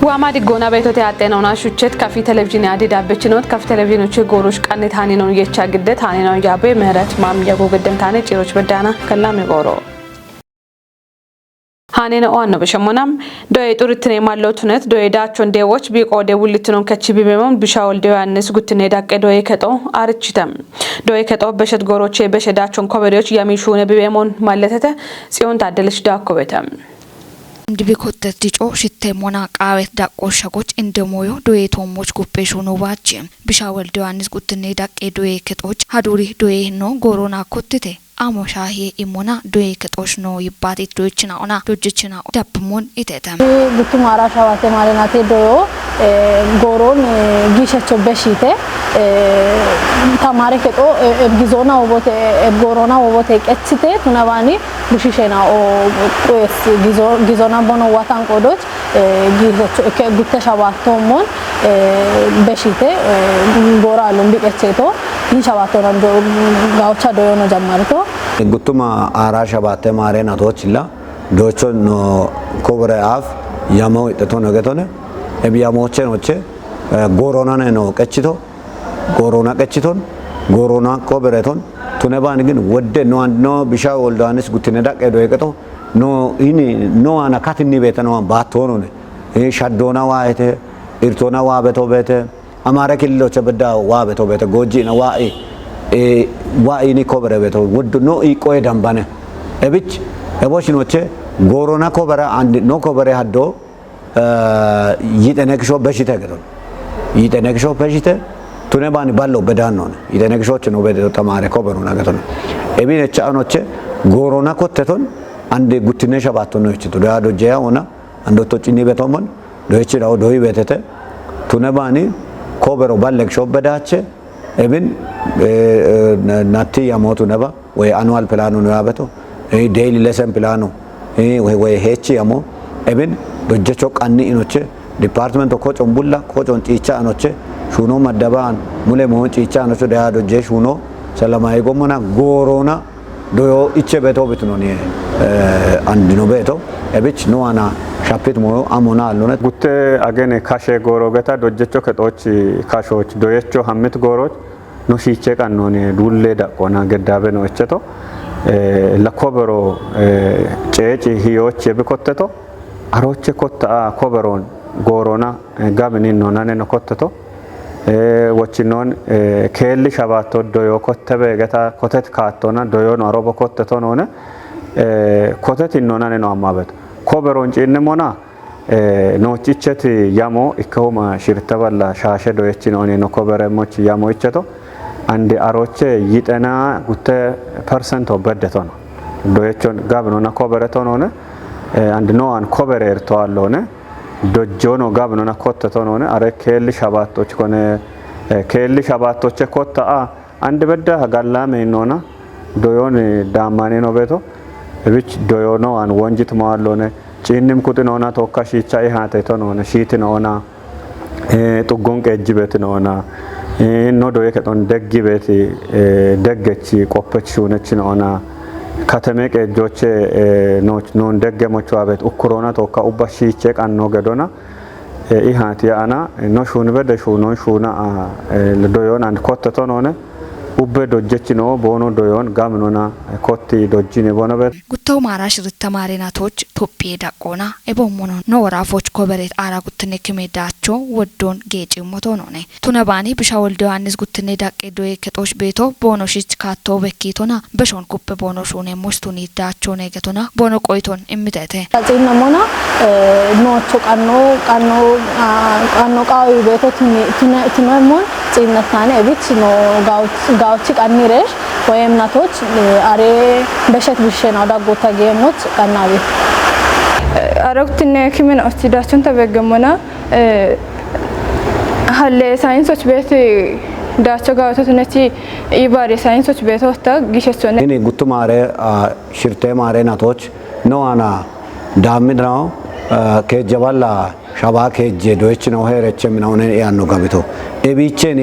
وامادي غونا بيتو تياتينونا شوچت كافي تلفزيون عادي دابچنوت كافي تلفزيونوچ غوروش قني تاني نون يچا گده تاني نون جابي مهرت مام يغو گدم تاني چيروچ بدانا كلام يغورو هانين اوانو بشمونام دوي طورتني مالوتنت دوي داچون ديوچ بيقودي ولتنون كچ بيبيمون بشاول ديوانس گوتني داق دوي كتو ارچتم دوي كتو بشت غوروچ بشداچون ኮበሪዎች ያሚሹነ بيبيمون ማለተተ ጽዮን ታደለች ዳኮበተም እንዲብኮተት ዲጮ ሽተሞና ቃበት ዳቆሻጎች እንደሞዮ ዶዬቶሞች ጉፔሹ ነው ባጭ ቢሻወል ዲዋንስ ጉትኔ ዳቄ ዶዬ ከጦች ሀዱሪ ዶዬ ነው ጎሮና ኮትቴ አሞሻሂ ኢሞና ዶዬ ከጦሽ ነው ይባቴ ዶችና ኦና ዶጅችና ዳፕሞን ኢተተም ጉቱም አራሻዋቴ ማለናቴ ዶዮ ጎሮን ጊሸቾ በሽቴ ተማሪ ከጦ ኤብጊዞና ወቦቴ ኤብጎሮና ወቦቴ ቀችቴ tunaባኒ ቡሽሼና ኦ ቆስ ጊዞና ቦኖ ዋታን ቆዶች ጊሸቾ ጉተሻባቶሞን በሽቴ ጎራሉን ቢቀቸቶ ይንሻባቶና ጋውቻ ዶዮ ነው ጀማርቶ ጉቱማ አራሻባቴ ማሬናቶችላ ዶቾን ኮብረ አፍ ያማው ኢተቶ ነገቶነ ኤቢያሞቼ ኖቼ ጎሮና ነው ቀችቶ ጎሮና ቀችቶን ጎሮና ኮብረቶን ቱነባን ግን ወደ ነው አንድ ነው ቢሻ ወልዳንስ ጉትነ ዳቀ ዶይቀቶ ኖ ኢኒ ኖ አና ካትኒ ቤተ ነው ባቶኖ ነው እ ሻዶና ዋይተ ኢርቶና ዋበቶ ቤተ አማራ ክልሎች በዳ ዋበቶ ቤተ ጎጂ ነው ዋይ ዋይኒ ኮብረ ቤተ ወድ ነው ኢቆይ ዳምባነ እብች እቦሽኖቼ ጎሮና ኮብረ አንድ ነው ኮብረ ሀዶ ይተነክሾ በሽታ ገዶ ይተነክሾ በሽታ ቱነባን ባለው በዳን ነው ይተነክሾች ነው በደ ተማረ ኮበሩ ነገቶን እቢነቻ አኖቼ ጎሮና ኮተቶን አንድ ጉትነ ሸባቶ ነው እቺ ቱዳ ዶጀያ ሆና አንዶቶ ጭኒ በቶመን ዶይቺ ነው ዶይ በተተ ቱነባኒ ኮበሩ ባለክሾ በዳቸ እብን ናቲ ያሞቱ ነባ ወይ አኑዋል ፕላኑ ነው ያበቶ ዴይሊ ሌሰን ፕላኑ ወይ ሄቺ ያሞ እብን ዶጀቾ ቃኒ ኢኖቼ ዲፓርትመንት ኮጮን ቡላ ኮጮን ጪቻ አኖቼ ሹኖ መደባን ሙሌ ሞን ጪቻ አኖቼ ዳያ ዶጀ ሹኖ ሰላማይ ጎሞና ጎሮና ዶዮ ኢቼ ቤቶ ብትኖኒ አንድ ነው ቤቶ እብች ኖዋና ሻፒት ሞ አሞና አሎነ ጉቴ አገኔ ካሼ ጎሮ ገታ ዶጀቾ ከጦች ካሾች ዶየቾ ሐምት ጎሮች ኖ ሺቼ ቀኖኒ ዱሌ ዳቆና ገዳበ ነው እቸቶ ለኮበሮ ጨጪ ህዮች የብኮተቶ አሮቼ ኮታ ኮበሮን ጎሮና ጋብኒን ነው ናኔ ነው ኮተቶ ወቺኖን ኬሊ ሻባቶ ዶዮ ኮተበ ገታ ኮተት ካቶና ዶዮ ነው አሮቦ ኮተቶ ነውነ ኮተት ነው ናኔ ነው አማበት ኮበሮን ጪንሞና ኖቺቸት ያሞ ኢከውማ ሽርተባላ ሻሸ ዶየች ነው ነው ኮበረሞች ያሞ ይቸቶ አንድ አሮቼ ይጠና ጉተ ፐርሰንት ወበደቶ ነው ዶየቾን ጋብኖና ኮበረቶ ነውነ አንድ ኖዋን ኮበሬር ተዋለሆነ ዶጆኖ ጋብኖና ኮተቶ ነውነ አረ ኬሊ ሻባቶች ኮነ ኬሊ ሻባቶች ኮታ አንድ በዳ ጋላሜ ነውና ዶዮን ዳማኔ ነው ቤቶ እብች ዶዮኖ አን ወንጂት ማዋለሆነ ጪንም ኩጥ ነውና ተወካሽ ቻይ ሃተቶ ነውነ ሺት ነውና ጡጎን ቀጅበት ነውና ኖ ዶየ ከጦን ደግ ቤት ደገች ቆፈች ሆነች ነውና ከተመቀ ጆቼ ኖን ደገሞቹ አበት ኡኩሮና ተወካ ኡባሺቼ ቃን ነው ገዶና ኢሃት ያና ኖ ሹን በደሹ ኖን ሹና ለዶዮን አንድ ኮተቶ ነውነ ኡበ ዶጀች ነው ቦኖ ዶዮን ጋምኖና ኮቲ ዶጂኔ ቦኖ በት ጉታው ማራሽ ተማሪናቶች ቶፒ ዳቆና ኤቦሞኖ ነው ወራፎች ኮበሬት አራ ጉትኔ ከሜዳቸው ወዶን ጌጭ ሞቶ ነው ነይ ቱነባኒ ቢሻወል ዲዋንስ ጉትኔ ዳቄ ዶይ ከጦሽ ቤቶ ቦኖ ሽች ካቶ በኪቶና በሾን ኩፕ ቦኖ ሹኔ ሞስቱን ይዳቸው ነገቶና ቦኖ ቆይቶን እምተተ አጽይነሞና ኖቾ ቃኖ ቃዊ ቤቶ ቱነሞን ጽይነታኔ እብች ነው ጋውቺ ቃኒሬሽ ወይም ናቶች አሬ በሸት ብሸና ዳጎታ ጌሞች ቃናቢ አረግትነ ከመን አስቲዳችን ተበገመና ሀለ ሳይንሶች ቤት ዳቸው ጋውቶትነቲ ኢባሪ ሳይንሶች ቤት ወጣ ግሸቾነ እኔ ጉቱ ማሬ ሽርቴ ማሬ ናቶች ኖዋና ዳምድራው ከጀባላ ሻባ ከጀ ዶች ነው ሄረች ምናውን ያኖ ጋብቶ ኤቢቼኔ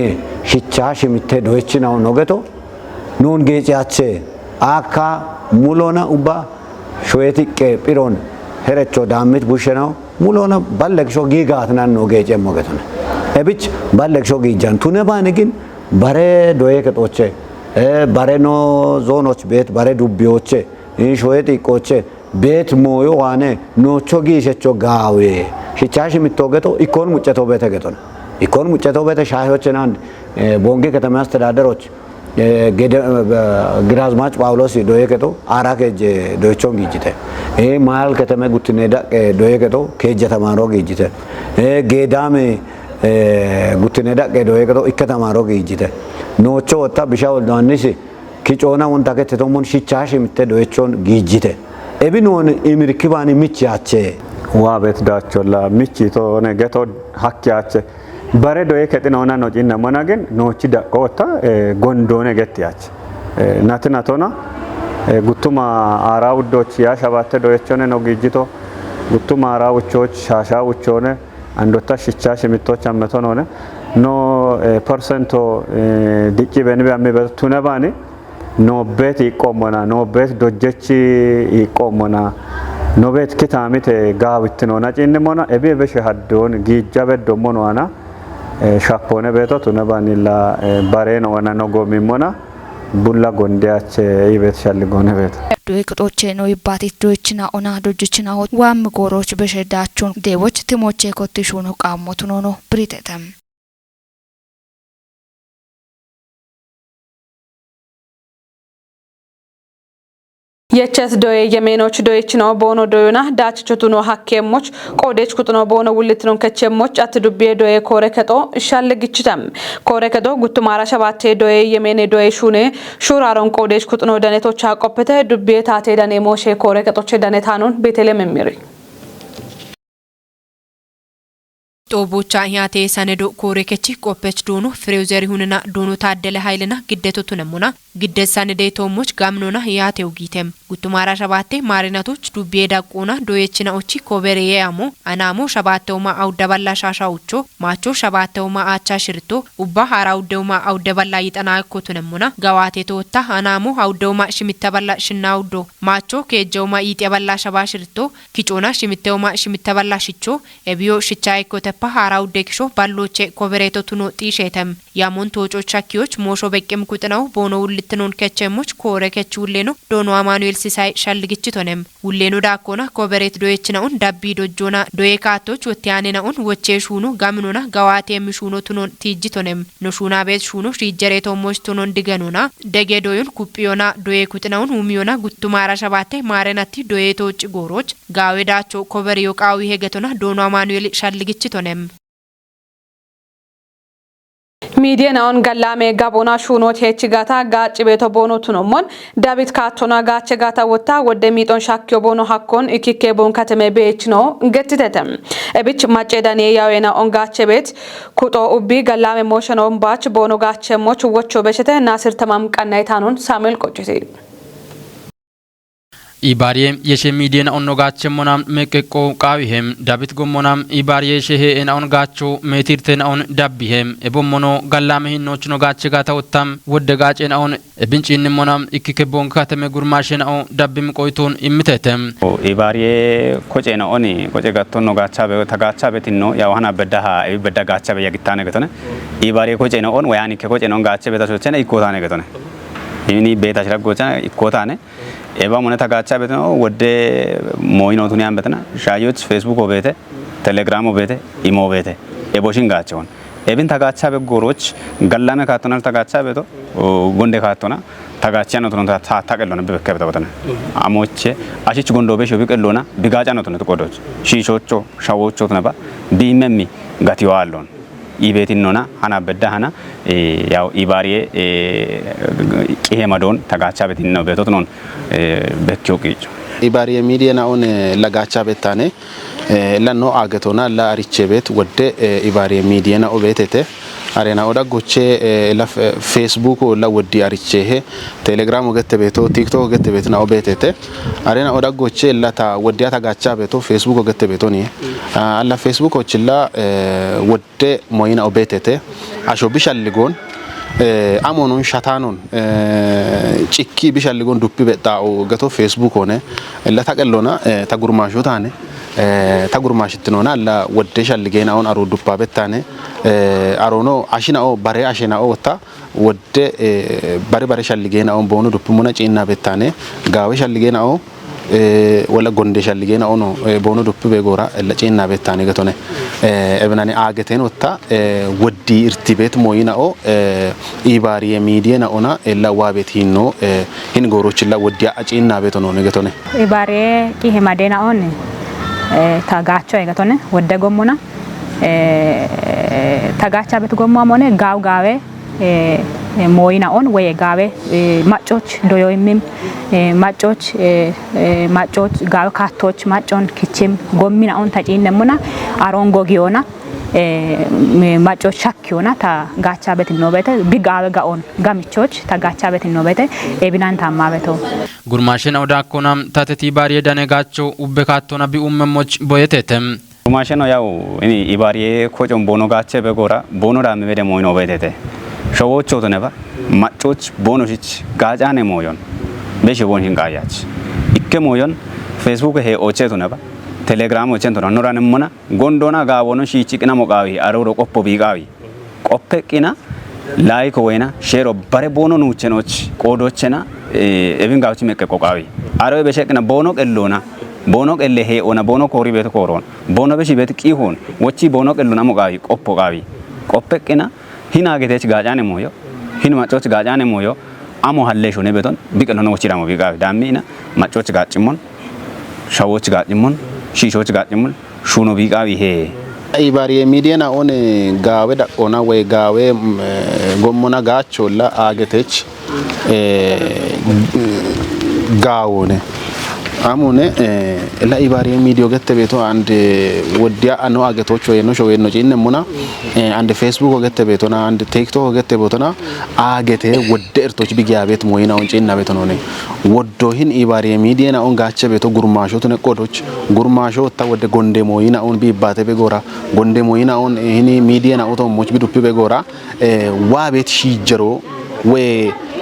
ሽቻሽ ምቴ ዶች ነው ነገቶ ኑን ጌጫቼ አካ ሙሎና ኡባ ሾየቲቄ ጲሮን herecho damit busheno mulona balleksho gigat nanno geche mogetone ebich balleksho gijan tune banegin bare doye ketoche bare no zonoch bet bare dubbioche shoeti qoche bet moyo wane nocho gishecho gawe shichashi mitogeto ikon mucheto bete getone ikon mucheto bete shahochenan bonge ከተማ አስተዳደሮች ግራዝማች ጳውሎስ ዶየከቶ አራከጀ ዶቾን ጊጅተ ማል ከተማ ጉትኔዳ ዶየከቶ ከጀ ተማሮ ጊጅተ ጌዳም ጉትኔዳ ዶየከቶ ኢከተማሮ ጊጅተ ኖቾ ወጣ ቢሻ ወልዳንስ ኪጮና ወንታ ከተቶሞን ሽቻሽ ምተ ዶቾን ጊጅተ ኤቢኖን ኢምርክባኒ ምቻቸ ዋበት ዳቾላ ምቺቶ ነገቶ ሀኪያቸ bare doye ketinona no jinna monagen nochi da kota gondone gettiach natinatona gutuma ara uddoch ya shabatte doyechone no gijito gutuma ara uchoch shasha uchone andotta shicha shimitoch ammetonone no percento dicci benbe amme tunabani no beti iqomona no bet dojechi iqomona no bet kitamite gawittinona jinne mona ebe be shahadon gijabe domono ana shapone beto tunabanilla bareno wana nogo mimona bulla gondiache ibet shalgone beto doy qoche no ibatit doychina ona dojchina wam goroch beshedachon dewoch timoche kotishuno qamotuno britetem የቸት ዶዬ የሜኖች ዶዬች ነው ቦኖ ዶዩና ዳችቹቱ ነው ሐኬሞች ቆዴች ኩጥኖ ቦኖ ውልት ነው ከቸሞች አትዱቤ ዶዬ ኮረከቶ እሻለግችተም ኮረከቶ ጉቱማራ ሸባቴ ዶዬ የሜኔ ዶዬ ሹኔ ሹራሮን ቆዴች ኩጥኖ ደኔቶች አቆපተ ዱቤ ታቴ ደኔ ሞሼ ኮረከቶች ደኔታኑን ቤተልሔም የሚሪ ጦቦቻ ያቴ ሰነዶ ኮረከቺ ቆペች ዶኑ ፍሬውዘር ይሁንና ዶኑ ታደለ ኃይልና ግደቶቱ ነሙና ግደት ሰነደ ቶሞች ጋምኖና ያቴው ጊተም ጉቱማራ ሸባቴ ማሪናቶች ዱቤ ዳቆና ዶየችና ኦቺ ኮበሬ ያሞ አናሞ ሸባቴውማ አውደባላ ሻሻውቾ ማቾ ሸባቴውማ አቻ ሽርቶ ኡባ ሃራውደውማ አውደባላ ይጠናኮቱ ነሙና ጋዋቴ ተወታ አናሞ አውደውማ ሽሚተባላ ሽናውዶ ማቾ ከጀውማ ይጤባላ ሸባ ሽርቶ ኪጮና ሽሚተውማ ሽሚተባላ ሽቾ ኤቢዮ ሽቻይኮተ ፓሃራው ዴክሾ ባሎቼ ኮበሬቶቱኖ ጢሼተም ያሞን ቶጮቻኪዎች ሞሾ በቅም ኩጥናው ቦኖ ውልትኖን ከቸሞች ኮረከች ውሌኖ ዶኖ አማኑኤል ሲሳይ ሻልግችቶነም ውሌኖ ዳኮና ኮበሬት ዶየችናውን ዳቢ ዶጆና ዶየካቶች ወቲያኔናውን ወቼሹኑ ጋምኖና ጋዋቴ የሚሹኖ ቱኖን ቲጅቶነም ኖሹና ቤት ሹኖ ሺጀሬቶሞች ቱኖን ድገኑና ደጌዶዩን ኩጵዮና ዶየ ኩጥናውን ውሚዮና ጉቱማራ ሸባቴ ማረናቲ ዶየቶች ጎሮች ጋዌዳቾ ኮበሪዮ ቃዊ ሄገቶና ዶኖ አማኑኤል ሻልግችቶነም ሚዲያናውን ገላሜ ጋቦና ሹኖት ሄች ጋታ ጋጭ ቤቶ ቦኖቱ ነሞን ዳዊት ካቶና ጋቸ ጋታ ወታ ወደ ሚጦን ሻክዮ ቦኖ ሐኮን ኢኪኬ ቦን ከተሜ ቤች ነው እንገትተተም እብች ማጨዳኔ ያዌና ኦንጋቸ ቤት ኩጦ ኡቢ ገላሜ ሞሽኖን ባች ቦኖ ጋቸ ሞች ወቾ በሸተ ናስር ተማም ቀናይታኑን ሳሙኤል ቆጭሲ ኢባሪየም የሸሚዲየና ኦኖጋቸ ሞናም መቀቆ ቃዊሄም ዳዊት ጎሞናም ኢባሪየ ሸሄና ኦንጋቾ ሜቲርተናውን ዳቢሄም ኤቦሞኖ ጋላመሂኖች ኖጋቸ ጋታውታም ወደጋጨናውን እብንጪን ሞናም ኢኪከቦን ካተመ ጉርማሽናው ዳቢም ቆይቶን ኢምተተም ኢባሪየ ኮጨና ኦኒ ኮጨ ጋቶ ኖጋቻ በተጋቻ በቲኖ ያዋና በዳሃ በዳጋቻ በየግታነ ገተነ ኢባሪየ ኮጨና ኦን ወያኒ ከኮጨና ኦንጋቸ በታሶቸና ኢኮታነ ገተነ ይኒ ቤታች ረጎቻ ኢኮታነ ኤባ ሞነታ ጋቻ ቤት ነው ወደ ሞይኖቱን ያንበተና ሻዮች ፌስቡክ ኦቤተ ቴሌግራም ኦቤተ ኢሞ ኦቤተ ኤቦሽን ጋቻውን ኤብን ታጋቻ በጎሮች ገላመ ካቶናል ታጋቻ ቤቶ ጎንደ ካቶና ታጋቻ ነው ተንታ ታቀለነ በከበታ ወተና አሞቼ አሽች ጎንዶ በሽ ቢቀሎና ቢጋጫ ነው ተንተ ቆዶች ሺሾቾ ሻዎቾ ተነባ ቢመሚ ጋቲዋሎን ኢቤቲኖና ሃና በዳሃና ያው ኢባሪየ ቂሄ ማዶን ታጋቻ ቤቲኖ ቤቶት ነው በኪዮ ቂጭ ኢባሪየ ሚዲያና ኦን ለጋቻ ቤታኔ ለኖ አገቶና ለአሪቼ ቤት ወደ ኢባሪየ ሚዲያና ኦቤቴቴ አሬና ወዳ ጎቼ ለፌስቡክ ወላ ወዲ አሪቼ ቴሌግራም ወገተ ቤቶ ቲክቶክ ወገተ ቤትና ኦቤቴቴ አሬና ወዳ ጎቼ ለታ ወዲያ ታጋቻ ቤቶ ፌስቡክ ወገተ ቤቶ ኒ አላ ፌስቡክ ወችላ ወደ ሞይና ኦቤቴቴ አሾ ቢሻልጎን amonon shatanon cikki bishalligon duppi betta'u gato Facebook one la taqallona ta gurmasho tane ta gurmashittinona alla wodde shalligena on aro duppa bettane arono ashina o bare ashina o ta wodde bare shalligena on bono duppi mona cinna bettane gawe shalligena o wala gonde shalligena ono bono duppi be gora la cinna bettane gatone ebnani ageten otta woddi irtibet moyina o ibari media na ona ella wabet hinno hin gorochilla woddi acinna betono gatone ibare ki hemadena on tagacho egatone wodde gomona tagacha bet gomma mone gawe moyina on way gawe machoch doyoymim machoch gawe katoch machon kichim gommina on tacinemuna arongo giona machoch shakkiona ta gacha bet nobete bigawe gaon gamichoch ta gacha bet nobete ebinan tamabeto ጉርማሽን አውዳኮናም ታተቲ ባሪየ ዳነጋቾ ኡበካቶና ቢኡመሞች ቦየቴተም ጉርማሽን ያው እኔ ኢባሪየ ኮጮን ቦኖ ጋቸ በጎራ ቦኖ ዳም በደ ሞይኖ በተተ ሾዎቾ ተነባ ማጮች ቦኖች ጋጫኔ ሞዮን በሽ ቦንሽን ጋያች ኢከ ሞዮን ፌስቡክ ሄ ኦቼ ተነባ ቴሌግራም ኦቼን ተነ ኖራን ሞና ጎንዶና ጋቦኖ ሺቺቅና ሞቃዊ አሮሮ ቆፖ ቢጋዊ ቆペቅና ላይክ ወይና ሼሮ ባሬ ቦኖ ኑቸኖች ቆዶቸና even gauchi mekke qoqawi aro be shekna bono qellona bono qelle he ona bono kori bet koron bono be shibet qihon wochi bono qellona mo qawi qoppo qawi qoppeqina hina getech gaajane moyo hin machoch gaajane moyo amo halle shone beton biqelono wochi damo bi qawi damina machoch gaachimon shawoch gaachimon shishoch gaachimon shuno bi qawi he ibari media na on gawe da ona we gawe gommona gaacholla agetech gaawone amune la ibari media gette beto and wodiya ano agetocho yeno show yeno cinne muna and Facebook gette beto na and TikTok gette beto na agete wodde ertoch bigiyabet moyina on cinna beto none woddo hin ibari media na on gaache beto gurmasho tone qodoch gurmasho ta wodde gonde moyina on bi bate be gora gonde moyina on hini media na oto moch bi duppi be gora wabet shijero we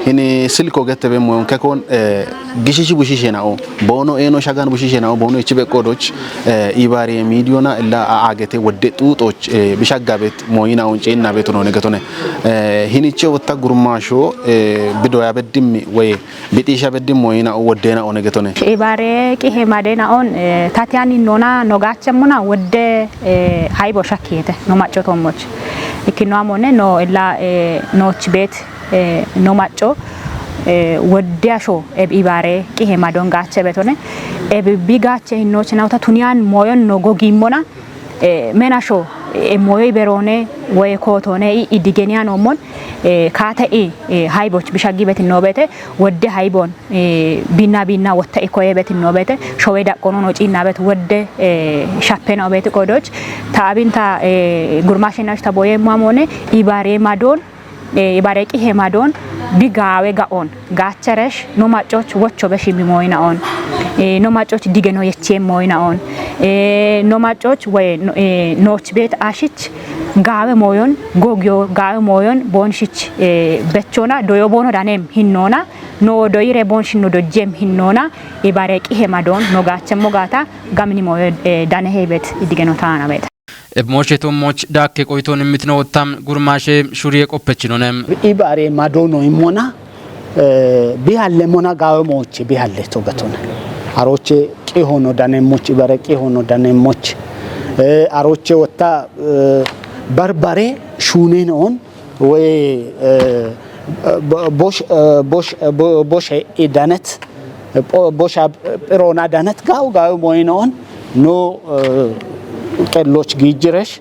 hini silko gette be moyon kekon gishishi bushishe na o bono eno shagan bushishe na o bono ichibe qodoch ibari media na illa agete wodde tutoch bishagabet moyina on cinna beto no negatone hiniche wotta gurmasho bido ya bedimi we bitisha bedim moyina o wodde na on negatone ibare ki hemadena on tatiani nona nogachemuna wodde haybo shakiyete no machotomoch ikino amone no illa noch bet no macho woddiasho ibare ki hemadon gache betone bigache hinoch nauta tunian moyon no gogimona menasho moyo berone way kotone idigenian omon kata hayboch bishagi bet nobete wodde haybon bina wotta ikoye bet nobete showe daqono no cinna bet wodde shapena bet kodoch taabinta gurmashinash taboye mamone ibare madon ibare ki hemadon bigawe gaon gacheresh no machoch wocho beshimi moyna on no machoch digeno yechem moyna on no machoch way noch bet ashich gawe moyon gogyo gawe moyon bonshich bechona doyo bono danem hinnona no doire bonshino do jem hinnona ibare ki hemadon no gachem mogata gamni moyo dane hebet digeno taana bet ebmocheቶሞች ዳክ ቆይቶን የምትነውታም ጉርማሼ ሹሪየ ቆপችኖነም ኢባሬ ማዶኖ ይሞና ቢያለ ሞና ጋወሞች ቢያለ ቶገቶነ አሮቼ ቂሆኖ ዳነሞች በረቂ ሆኖ ዳነሞች አሮቼ ወጣ በርበሬ ሹኔኖን ወይ ቦሽ ኢዳነት ቦሽ ሮና ዳነት ጋው ሞይኖን ኖ ቀሎች ጊጅረሽ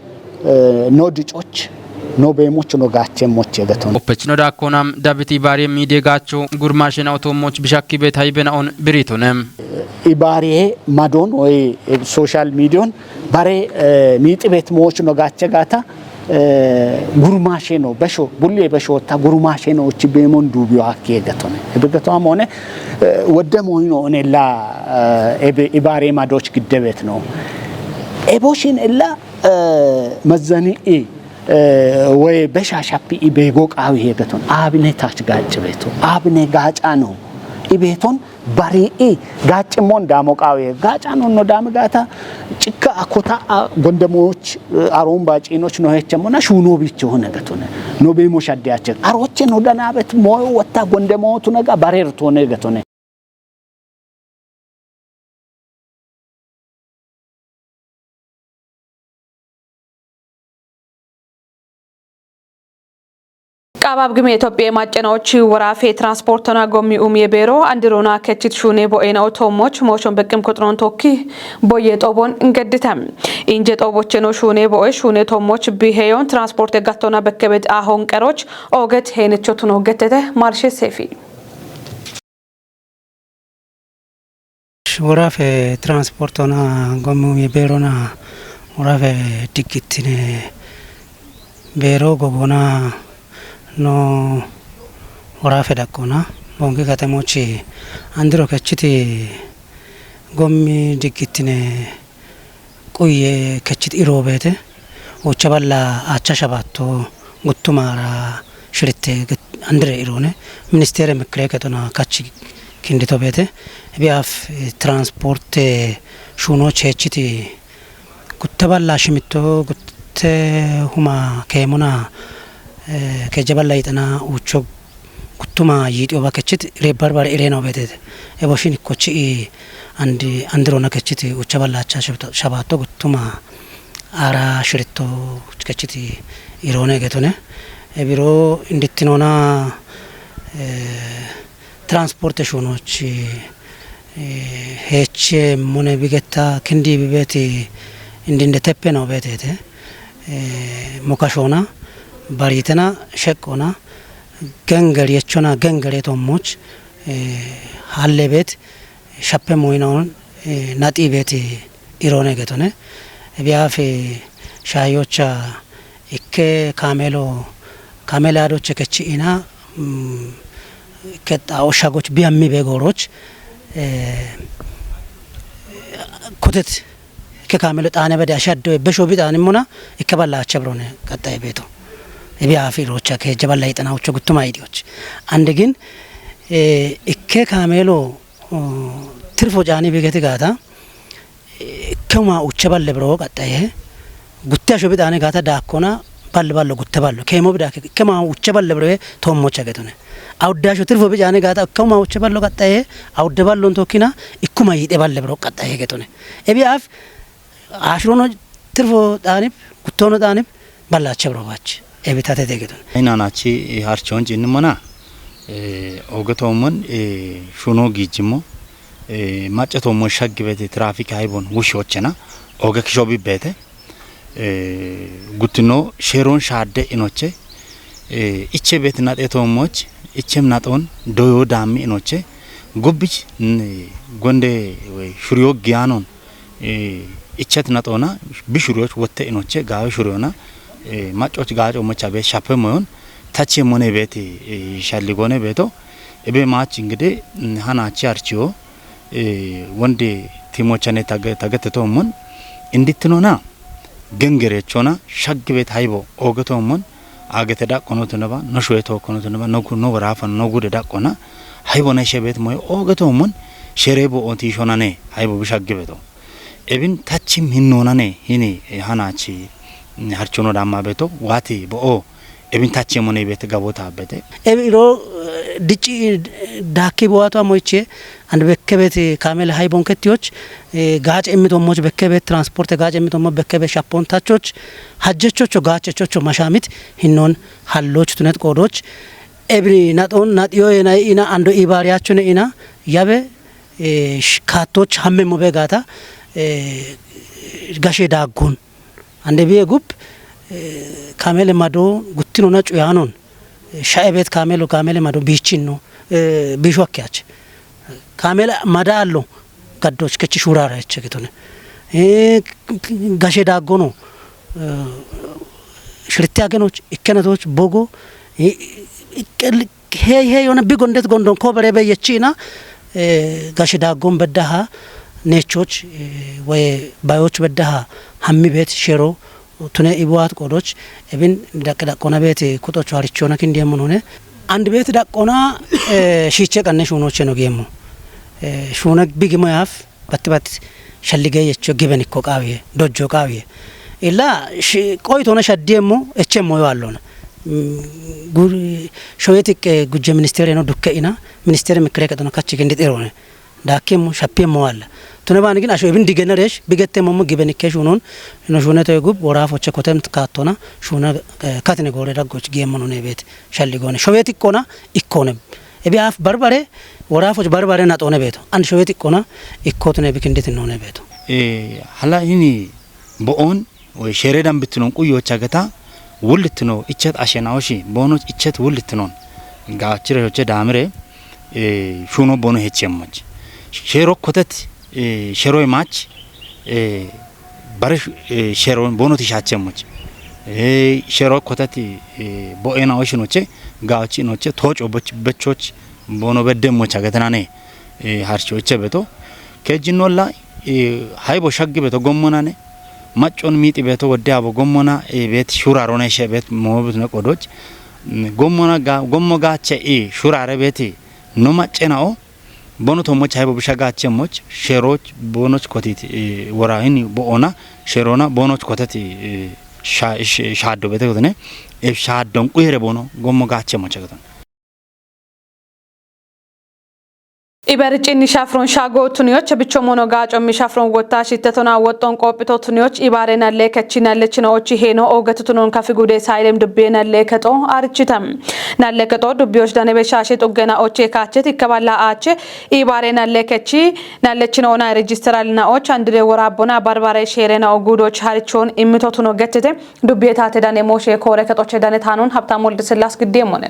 ኖ ድጮች ኖ በሞች ኖ ጋቸሞች የገተው ኦፕችኖ ዳኮናም ዳቪት ኢባሪ ሚዴጋቾ ጉርማሽን አውቶሞች ቢሻኪ ቤት ሃይበናውን ብሪቶነም ኢባሪ ማዶን ወይ ሶሻል ሚዲያን ባሬ ሚጥ ቤት ሞች ኖ ጋቸ ጋታ ጉርማሽ ነው በሾ ቡሌ በሾታ ጉርማሽ ነው እቺ በሞን ዱቢዮ አኪ የገተው በገተው ሆነ ወደሞ ነው እኔላ ኢባሪ ማዶች ግደበት ነው ኤቦሽን እላ መዘኒ ወይ በሻሻፒ ኢቤጎ ቃዊ ሄገቶን አብኔ ታች ጋጭ ቤቱ አብኔ ጋጫ ነው ኢቤቶን ባሪኢ ጋጭሞን ዳሞቃዊ ጋጫ ነው ዳምጋታ ጭካ አኮታ ጎንደሞች አሮን ባጪኖች ነው ሄቸሞና ሹኖ ቢጭ ሆነ ገቶነ ነው በሞሽ አዲያቸ አሮቼ ነው ዳናበት ሞይ ወታ ጎንደሞቱ ነጋ ባሬርቶ ነው ገቶነ ቃባብ ግሜ ኢትዮጵያ ማጨናዎች ወራፌ ትራንስፖርትና ጎሚ የቤሮ አንድሮና ከቺት ሹኔ ቦኤና ኦቶሞች ሞሽን በቅም ቁጥሮን ቶኪ ቦየ ጦቦን እንገድተም እንጀ ጦቦች ነው ሹኔ ቦኤ ሹኔ ቶሞች ቢሄዮን ትራንስፖርት የጋቶና በከበድ አሁን ቀሮች ኦገት ሄነቾቱ ነው ገተተ ማርሼ ሴፊ ወራፌ ትራንስፖርትና ጎሚ የቤሮና ወራፌ ዲግትኔ ቤሮ ጎቦና no ወራፌ ዳቆና ቦንጌ ከተሞች አንድሮ ከችቲ ጎሚ ዲግትኔ ቁየ ከችቲ ኢሮቤተ ወቸባላ አቻሻባቶ ጉቱማራ ሽርቴ አንድሬ ኢሮኔ ሚኒስቴር ምክሬ ከተና ካቺ ክንዲቶ ቤተ ቢያፍ ትራንስፖርት ሹኖች ሄችቲ ጉተባላ ሽሚቶ ጉተ ሁማ ከሙና ከጀበላ ይጠና ውቾ ጉቱማ ይዲዮ ባከችት ሬባርባር ኢሬናው ቤተት ኤቦሽን ኮቺ አንድሮና ከችት ውቸባላቻ ሸባቶ ጉቱማ አራ ሽርቶ ከችት ኢሮኔ ገቶነ ቢሮ እንድትኖና ትራንስፖርቴሽኖች ሄች ሞነ ቢገታ ክንዲ ቢቤት እንደ ተፔ ነው ቤተት ሞካሾና ባሪተና ሸቆና ገንገር የቾና ገንገር የቶሞች ሀለ ቤት ሸፔ ሞይናውን ናጢ ቤት ኢሮኔ ገቶነ ቢያፌ ሻዮቻ እከ ካሜላዶች ከቺኢና ከጣው ሻጎች ቢያሚ ቤጎሮች ኮተት ከካሜሎ ጣነ በዳ ሻዶ በሾቢ ጣንሞና ይከባላ አቸብሮነ ቀጣይ ቤቱ ቢያፊሮቻ ከጀበላ ይጠናውቹ ጉቱማ አይዲዎች አንድ ግን እከ ካሜሎ ትርፎ ጃኒ በገተ ጋታ ከማ ውቸበለ ብሮ ቀጣይ ጉታሾ ቢጣኔ ጋታ ዳኮና ባልባሎ ጉተባሎ ከሞ ቢዳ ከማ ውቸበለ ብሮ ቶሞቻ ገተነ አውዳሾ ትርፎ ቢጃኔ ጋታ ከማ ውቸበሎ ቀጣይ አውደባሎን ቶኪና እኩማ ይደባለ ብሮ ቀጣይ ገተነ እቢያፍ አሽሮኖ ትርፎ ጣኒብ ጉቶኖ ጣኒብ ባላቸ ብሮባች ኤቢታተ ደገተነ አይናናቺ ሃርቾን ጂንሞና ኦገቶሞን ሹኖ ጊጅሞ ማጨቶሞ ሸግበቴ ትራፊክ አይቦን ውሾችና ኦገክሾ ቢቤተ ጉትኖ ሼሮን ሻደ ኢኖቼ ኢቼ ቤት ናጤቶሞች ኢቼም ናጦን ዶዮ ዳሚ ኢኖቼ ጉብጅ ጎንዴ ወይ ሹሪዮ ጊያኖን ኢቸት ናጦና ቢሹሪዮች ወተ ኢኖቼ ጋው ሹሪዮና ማጮች ጋጮ መቻ ቤት ሻፈ ሞዮን ታቺ ሞኔ ቤት ሻሊጎኔ ቤቶ እቤ ማች እንግዲህ ሃናቺ አርቺዮ ወንዴ ቲሞቻኔ ታገተቶሞን እንድትኖና ገንገሬቾና ሸግ ቤት ሃይቦ ኦገቶሞን አገተ ዳቆኖት ነባ ነሾ የተወኮኖት ነባ ነው ወራፈን ነው ጉደ ዳቆና ሃይቦ ነሸ ቤት ሞይ ኦገቶሞን ሸሬቦ ኦንቲሾናኔ ሃይቦ ብሻግ ቤቶ እብን ታቺም ሂኖናኔ ሂኒ ሃናቺ አርቾኖ ዳማ ቤቶ ዋቲ ቦኦ እብን ታቺ ሞኔ ቤት ጋቦታ ቤቴ ኤቢሮ ድጪ ዳኪ ቦዋቷ ሞይቼ አንድ በከቤት ካሜል ሃይቦን ከቲዎች ጋጭ እሚቶሞች በከቤት ትራንስፖርት ጋጭ እሚቶሞ በከቤት ሻፖንታቾች ሀጀቾቹ ጋጨቾቹ ማሻሚት ሂኖን ሀሎች ቱነት ቆዶች ኤብሪ ናጦን ናጢዮ ኢና አንዶ ኢባሪያቹን ኢና ያበ ካቶች ሀመ ሞበ ጋታ ጋሼ ዳጎን አንደ ቢጉብ ካሜል ማዶ ጉትኖና ጩያኖን ሻይቤት ካሜል ማዶ ቢቺን ነው ቢሾክያች ካሜል ማዳ አሎ ጋዶች ከቺ ሹራራ እቸገቶነ ጋሼ ዳጎ ነው ሽርት ያገኖች እከነቶች ቦጎ ሄ የሆነ ቢጎንደት ጎንዶን ኮበሬ በየቺና ጋሼ ዳጎን በዳሃ ኔቾች ወይ ባዮች በዳሃ ሀሚ ቤት ሼሮ ቱነ ኢቧት ቆዶች እብን ደቀቆና ቤት ኩጦቹ አርቾና ክንዲየም ሆነ አንድ ቤት ዳቆና ሺቼ ቀነሽ ሆኖች ነው ገሙ ሹነ ቢግሞ ያፍ በትበት ሸልገ የቾ ግበን እኮ ቃዊየ ዶጆ ቃዊየ ኢላ ቆይቶና ሸዲየሙ እቸሞ ያለውና ጉር ሾየቲክ ጉጀ ሚኒስቴር ነው ዱከኢና ሚኒስቴር ምክሬ ቀጠና ካቺ ግንዲ ጤሮነ ዳከሙ ሸፔሞ ዋለ ቱነባን ግን አሾ ኢብን ዲገነሬሽ ቢገተሞ ግበን ከሹኖን ነው ሹነተ ጉብ ወራፎች ኮተም ተካቶና ሹነ ካትነ ጎረ ዳጎች ገየሙ ነው ቤት ሸልጎነ ሾየቲክ ኮና ኢኮነ እቢያፍ በርበሬ ወራፎች በርበሬ ናጦነ ቤቱ አንድ ሾየቲክ ኮና ኢኮቱነ ቢክንዲት ነው ቤቱ hala ini boon ወይ ሸሬዳን ብትኖን ቁዮች አገታ ውልት ነው እቸት አሸናውሺ ቦኖች እቸት ውልት ነው ጋችረዮች ዳምሬ ሹኖ ቦኖ ሄቸሞች ሸሮ ኮተት ሸሮይ ማች ባረሽ ሸሮን ቦኖ ተሻቸሞች ሸሮ ኮተት ቦኤናዎች ኖቼ ጋቺ ኖቼ ቶጮቦች በቾች ቦኖ በደሞች አገተናኔ ሃርቾች በቶ ከጅኖላ ሃይቦ ሸግ በቶ ጎሞናኔ ማጮን ሚጥ ቤቶ ወዲያ በጎሞና ቤት ሹራሮና ሸቤት ሞብት ነቆዶች ጎሞጋቸ ሹራረ ቤት ኖ ማጨናኦ ቦኖቶ ሞች ሃይቦ ብሻጋቸሞች ሸሮች ቦኖች ኮቲት ወራሂን ቦኦና ሸሮና ቦኖች ኮተት ሻዶ ቤት ወደነ ሻዶን ቁየረ ቦኖ ጎሞጋቸሞች አገተን ኢበርጭኒ ሻፍሮን ሻጎ ቱኒዮች ብቾ ሞኖ ጋጮ ሚሻፍሮን ወጣ ሽተቶና ወጦን ቆጵቶ ቱኒዮች ኢባሬና ለከቺና ለችናዎች ሄኖ ኦገቱቱኖን ካፊጉዴ ሳይለም ዱቤና ለከጦ አርችተም ናለከጦ ዱቢዮች ዳነ በሻሸ ጡገና ኦቼ ካቸት ይከባላ አቸ ኢባሬና ለከቺ ናለችናውና ሬጂስተራልና ኦች አንድሬ ወራቦና ባርባሬ ሼሬና ኦጉዶች ሃርቾን ኢምቶቱኖ ገተተ ዱቤታ ተዳነ ሞሼ ኮረ ከጦቸ ዳነ ታኑን ሀብታም ወልድ ስላስ ግዴም ሆነ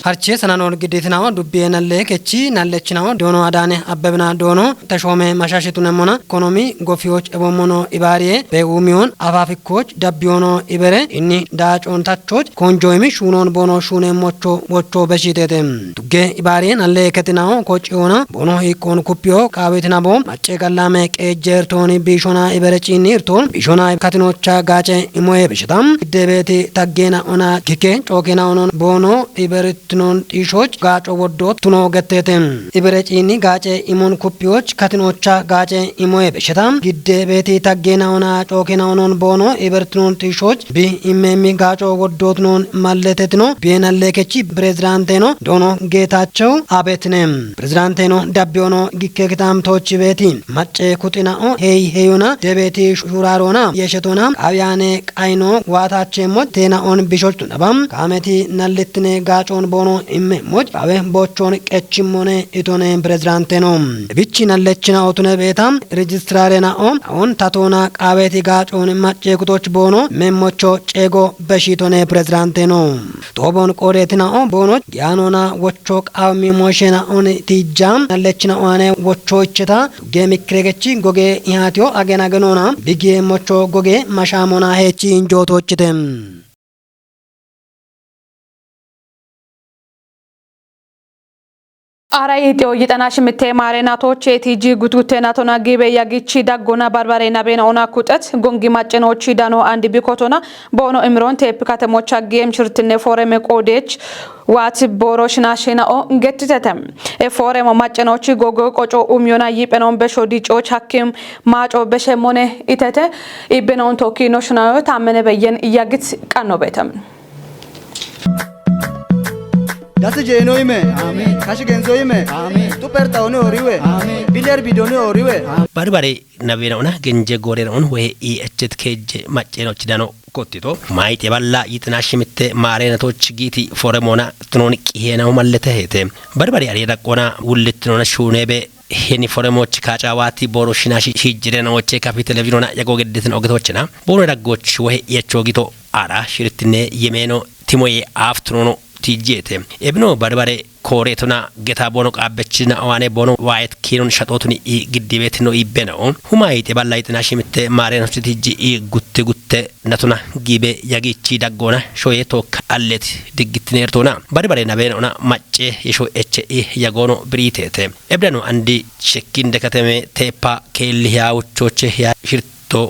harche sananon gidetinawa dubbena lekechi nalechinawa dono adane abbebna dono tashome mashashitunemona ekonomi gofiyoch ebomono ibariye begumiyon afafikoch dabbiono ibere inni dacontachoch konjoymi shunon bono shune mocho wocho beshitetem tugge ibariye naleketinawa kochiona bono ikon kupyo kawetinabo mache gallame qejertoni bishona ibere chinirton bishona katinocha gache imoye beshitam debeti taggena ona kike chokena onon bono ibere non ጢሾች ጋጮ ወዶት ቱኖ ገተተም ኢብረጪኒ ጋጨ ኢሞን ኩፒዎች ካትኖቻ ጋጨ ኢሞየ በሽታም ግደ ቤቴ ታገናውና ጮኬናውኖን ቦኖ ኢበርትኖን ጢሾች ቢ ኢሜሚ ጋጮ ወዶት ኖን ማለተት ነው ቢናለከቺ ፕሬዝዳንት ነው ዶኖ ጌታቸው አቤትነም ፕሬዝዳንት ነው ዳቢዮኖ ጊከክታም ቶች ቤቲ ማጨ ኩጢናኦ ሄዩና ደቤቴ ሹራሮና የሸቶና አብያኔ ቃይኖ ዋታቸሞ ቴናኦን ቢሾች ነባም ካመቲ ናለትነ ጋጮን ቦኖ ኢሜሞች አበ ቦቾን ቀችሞኔ ኢቶኔ ፕሬዝዳንት ነው ቢቺ ናለችና ኦቱነ ቤታም ሬጂስትራሬና አሁን ታቶና ቃቤቲ ጋጮን ማጨ ኩቶች ቦኖ ሜሞቾ ጨጎ በሺቶኔ ፕሬዝዳንት ነው ቶቦን ቆሬትና ቦኖች ያኖና ወቾ ቃሚ ሞሽና ኦን ቲጃም ናለችና ኦኔ ወቾ እችታ ገሚክሬገቺ ጎጌ ኢሃቲዮ አገናገኖና ቢጌ ሞቾ ጎጌ ማሻሞና ሄቺ እንጆቶችተም አራይ ጤው ይጠናሽ ምቴ ማሬናቶች ኤቲጂ ጉቱቴናቶና ጊቤ ያጊቺ ዳጎና ባርባሬና ቤናውና ኩጠት ጎንጊ ማጨኖች ዳኖ አንድ ቢኮቶና ቦኖ እምሮን ቴፕ ከተሞቻ ጌም ችርትነ ፎረም ቆዴች ዋት ቦሮሽና ሸናኦ ገትተተም ፎረም ማጨኖች ጎጎ ቆጮ ኡሚዮና ይペኖን በሾዲጮች ሐኪም ማጮ በሸሞነ ኢተተ ኢበኖን ቶኪኖ ሽናዮ ታመነ በየን ያግት ቀኖ ቤተም Das jeno ime amen kash genzo ime amen tu pertaone oriwe amen biler bidone oriwe barbare nabena ona genje gore on we e echet keje maceno chidano kottito maite balla yitnashimitte marenatoch giti foremona tnonik hena mallete hete barbare ari daqona wullitnona shunebe heni foremoch kacaawati boroshinashi hijirenoche kapitelevina yagogedetin ogetochna bono daggoch we yechogito ara shiritne yemeno timoye aftrono tijete ebno barbare koretuna geta bono qabbechina awane bono wayet kinon shatotuni I giddibetino ibeno humayite ballaytna shimitte maren tiji I gutte natuna gibe yagichi daggona shoye tok allet digitnertona barbare nabenona macce yesho eche yagono britete ebdano andi shekkinde kateme tepa kelliya uchoche ya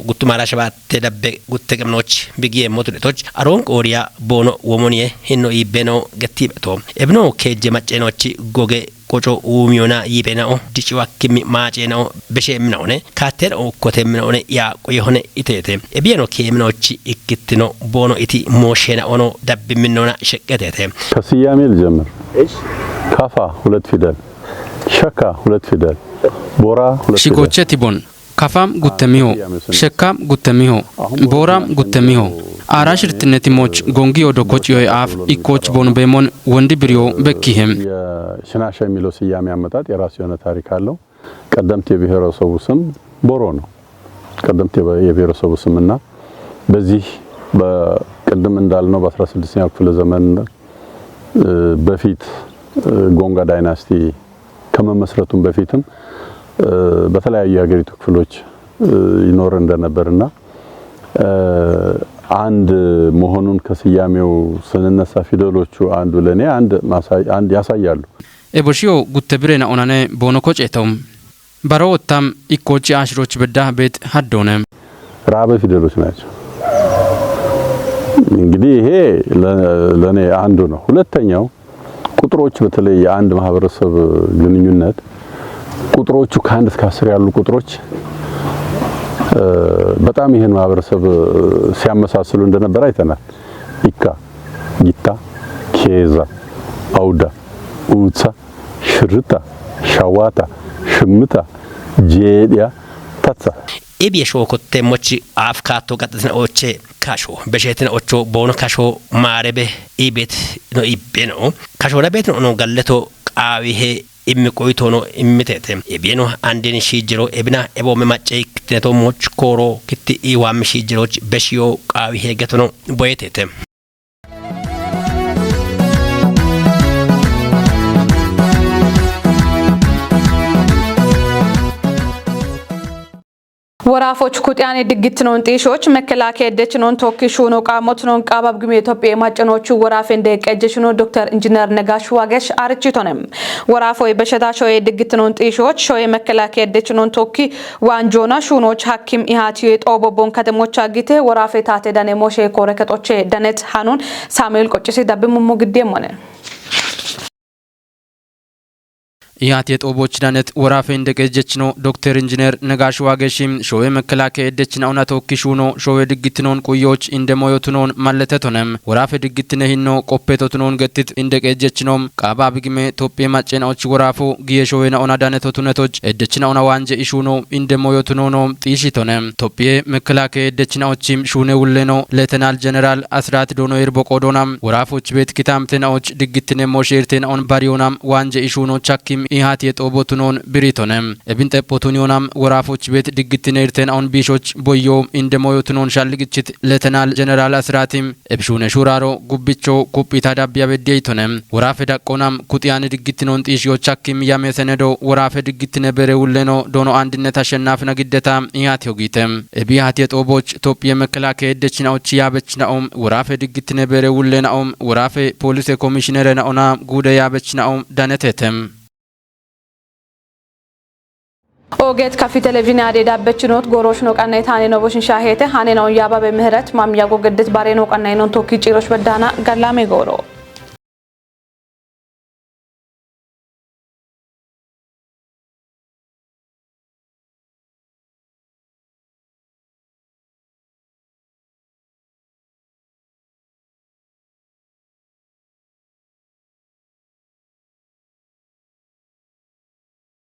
ጉቱማራ ሸባቴ ደበ ጉቴ ቅምኖች ቢጊየ ሞቱኔቶች አሮን ቆሪያ ቦኖ ወሞኒየ ሂኖ ይቤኖ ገቲበቶ ኤብኖ ኬጀ መጨኖች ጎጌ ቆጮ ኡሚዮና ይቤናው ዲቺዋክሚ ማጨናው በሸምናውነ ካቴር ኦኮቴምናውነ ያ ቆየሆነ ኢቴቴ ኤቢኖ ኬምኖች ኢክትኖ ቦኖ ኢቲ ሞሼና ኦኖ ደብምኖና ሸቀቴቴ ከስያሜ ልጀምር ካፋ ሁለት ፊደል ሸካ ሁለት ፊደል ቦራ ሁለት ፊደል ሽጎቼ ቲቦን ካፋም ጉተሚሆ ሸካም ጉተሚሆ ቦራም ጉተሚሆ አራሽ ርትነቲሞች ጎንጊ ወዶኮች አፍ ኢኮች ቦን በሞን ወንዲ ብሪዮ በኪህም የሽናሻ የሚለው ስያሜ አመጣጥ የራሱ የሆነ ታሪክ አለው። ቀደምት የብሔረሰቡ ስም ቦሮ ነው። ቀደምት የብሔረሰቡ ስምና በዚህ በቅድም እንዳልነው በ16ኛው ክፍለ ዘመን በፊት ጎንጋ ዳይናስቲ ከመመስረቱም በፊትም በተለያዩ የሀገሪቱ ክፍሎች ይኖር እንደነበርና አንድ መሆኑን ከስያሜው ስንነሳ ፊደሎቹ አንዱ ለኔ አንድ ያሳያሉ። ኤቦሺዮ ጉተብሬና ኦናኔ ቦኖኮጨተም ባሮወታም ኢኮቺ አሽሮች በዳ ቤት ሀዶነ ራበ ፊደሎች ናቸው። እንግዲህ ይሄ ለኔ አንዱ ነው። ሁለተኛው ቁጥሮች በተለይ የአንድ ማህበረሰብ ግንኙነት ቁጥሮቹ ከ1 እስከ 10 ያሉ ቁጥሮች በጣም ይሄን ማህበረሰብ ሲያመሳስሉ እንደነበር አይተናል። ኢካ፣ ጊታ፣ ኬዛ፣ አውዳ፣ ኡጻ፣ ሽርታ፣ ሻዋታ፣ ሽምታ፣ ጄዲያ፣ ታጻ ኤቢየሾ ኮቴሞች አፍካቶ ቀጥተና ኦቼ ካሾ በሸተና ኦቾ ቦኖ ካሾ ማረበ ኢቤት ነው ኢቤኖ ካሾ ለቤት ነው ጋለቶ ቃዊሄ ኢምቆይቶ ነው ኢምቴቴ ኤቢኖ አንዴን ሺጅሮ ኤብና ኤቦ መማጨይ ክትነቶሞች ኮሮ ክት ኢዋም ሺጅሮች በሺዮ ቃዊሄ ገቶ ነው ቦየቴቴ ወራፎች ኩጥያኔ ድግት ነው እንጤሾች መከላከያ ደች ነው ቶኪሹ ነው ቃሞት ነው ቃባብ ግሜ ኢትዮጵያ ማጨኖቹ ወራፍ እንደቀጀሽ ነው ዶክተር ኢንጂነር ነጋሽ ዋገሽ አርጭቶንም ወራፎይ በሸታሾ ድግት ነው እንጤሾች ሾይ መከላከያ ደች ነው ቶኪ ዋንጆና ሹኖች ሐኪም ኢሃቲዮ የጦቦቦን ከተሞች አግቴ ወራፌ ታቴ ዳኔ ሞሼ ኮረከቶች ደነት ሃኑን ሳሙኤል ቆጭሲ ዳብሙሙ ግዴም ሆነ ኢሃት የጦቦች ዳነት ወራፌ እንደቀጀች ነው ዶክተር ኢንጂነር ነጋሽ ዋገሽም ሾዌ መከላከያ ደችና ኡና ተወኪሹ ነው ሾዌ ድግትኖን ቁዮች እንደሞዮቱኖን ማለተቶነም ወራፌ ድግትነሂኖ ቆፔቶቱኖን ገትት እንደቀጀች ነው ቃባ ብግሜ ኢትዮጵያ ማጨናዎች ወራፎ ጊየ ሾዌና ኡና ዳነቶቱነቶች እደችና ኡና ዋንጀ ኢሹ ነው እንደሞዮቱኖ ነው ጢሽቶነም ኢትዮጵያ መከላከያ ደችናዎችም ሹኔ ውሌ ነው ሌተናል ጀነራል አስራት ዶኖ ይርቦቆዶናም ወራፎች ቤት ኪታምተናዎች ድግትነ ሞሼርቴና ኡን ባሪዮናም ዋንጀ ኢሹ ነው ቻኪም ኢሃት የጦቦቱኖን ብሪቶነም እብንጠፖቱኒዮናም ወራፎች ቤት ድግትነ ይርተን አሁን ቢሾች ቦዮ እንደሞዮቱኖን ሻልግችት ሌተናል ጀነራል አስራቲም እብሹነ ሹራሮ ጉብቾ ኩጲታ ዳቢያ በዲይቶነም ወራፌ ዳቆናም ኩጥያን ድግትኖን ጢሽዮች አኪም ያመሰነዶ ወራፌ ድግትነ በሬውለኖ ዶኖ አንድነት አሸናፍና ግደታ ኢሃት ዮጊተም እቢሃት የጦቦች ኢትዮጵያ መከላከያ ደችናዎች ያበችናኦም ወራፌ ድግትነ በሬውለናኦም ወራፌ ፖሊስ ኮሚሽነር ናኦና ጉደ ያበችናኦም ዳነተተም ኦጌት ካፊ ቴሌቪዥን ያደዳበችኖት ጎሮሽ ነው ቀና የታኔ ነው ቦሽን ሻሄተ ሃኔ ነው ያባ በምህረት ማምያጎ ገድት ባሬ ነው ቀና ነው ቶኪ ጭሮሽ በዳና ጋላሜ ጎሮ